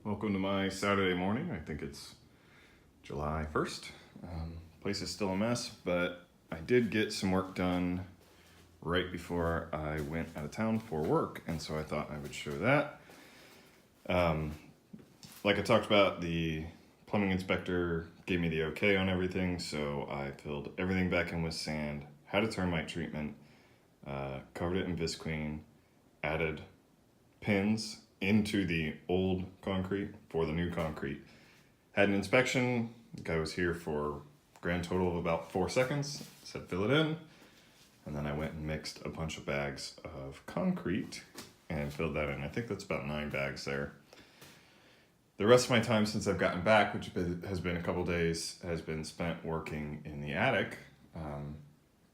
Welcome to my Saturday morning. I think it's July 1st. Place is still a mess, but I did get some work done right before I went out of town for work, and so I thought I would show that. Like I talked about, the plumbing inspector gave me the okay on everything, so I filled everything back in with sand, had a termite treatment, covered it in Visqueen, added pins into the old concrete for the new concrete. Had an inspection. The guy was here for a grand total of about 4 seconds. Said fill it in, and then I went and mixed a bunch of bags of concrete and filled that in. I think that's about 9 bags there. The rest of my time since I've gotten back, which has been a couple days, has been spent working in the attic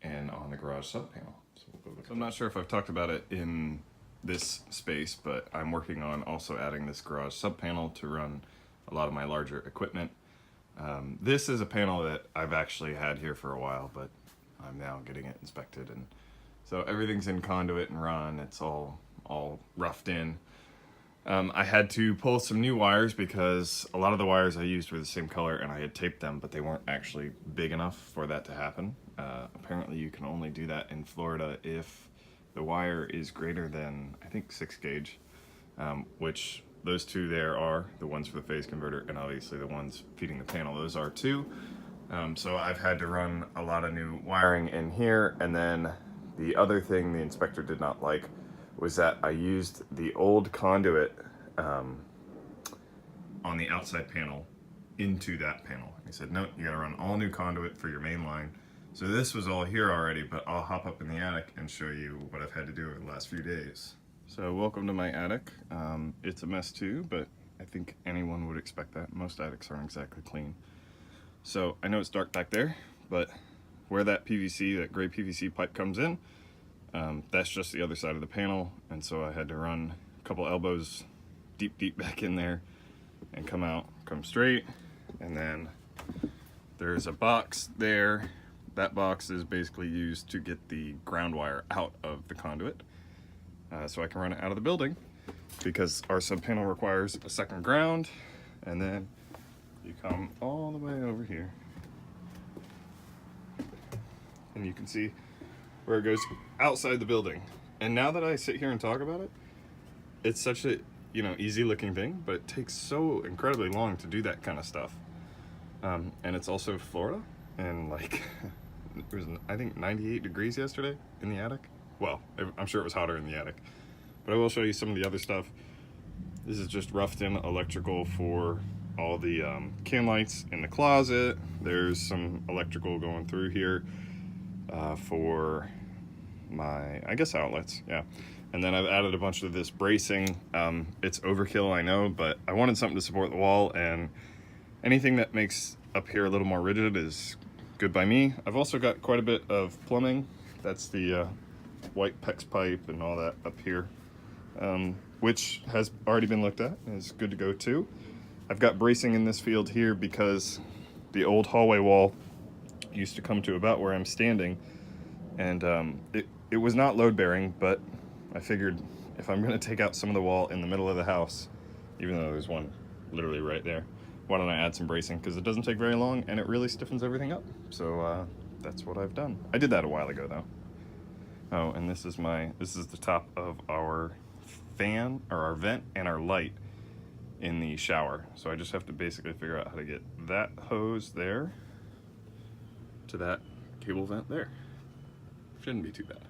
and on the garage sub panel. So I'm not sure if I've talked about it in this space, but I'm working on also adding this garage sub panel to run a lot of my larger equipment. This is a panel that I've actually had here for a while, but I'm now getting it inspected, and so everything's in conduit and run. It's all roughed in. I had to pull some new wires because a lot of the wires I used were the same color and I had taped them, but they weren't actually big enough for that to happen. Apparently you can only do that in Florida if the wire is greater than, I think, 6 gauge, which those two there are, the ones for the phase converter and obviously the ones feeding the panel, those are too. So I've had to run a lot of new wiring in here, and then the other thing the inspector did not like was that I used the old conduit on the outside panel into that panel. He said, no, you gotta run all new conduit for your main line. So this was all here already, but I'll hop up in the attic and show you what I've had to do over the last few days. So welcome to my attic. It's a mess too, but I think anyone would expect that. Most attics aren't exactly clean. So I know it's dark back there, but where that PVC, that gray PVC pipe comes in, that's just the other side of the panel. And so I had to run a couple elbows deep back in there and come straight. And then there's a box there. That box is basically used to get the ground wire out of the conduit, so I can run it out of the building, because our sub panel requires a second ground. And then you come all the way over here and you can see where it goes outside the building. And now that I sit here and talk about it, it's such a easy looking thing, but it takes so incredibly long to do that kind of stuff. And it's also Florida, and like it was, I think, 98 degrees yesterday in the attic. Well, I'm sure it was hotter in the attic, but I will show you some of the other stuff. This is just roughed in electrical for all the can lights in the closet. There's some electrical going through here for my, I guess, outlets, yeah. And then I've added a bunch of this bracing. It's overkill, I know, but I wanted something to support the wall, and anything that makes up here a little more rigid is good by me. I've also got quite a bit of plumbing. That's the white PEX pipe and all that up here, which has already been looked at and is good to go too. I've got bracing in this field here because the old hallway wall used to come to about where I'm standing, and it was not load bearing, but I figured if I'm going to take out some of the wall in the middle of the house, even though there's one literally right there, why don't I add some bracing, because it doesn't take very long and it really stiffens everything up. So that's what I've done. I did that a while ago though. Oh, and this is the top of our fan, or our vent, and our light in the shower. So I just have to basically figure out how to get that hose there to that cable vent there. Shouldn't be too bad.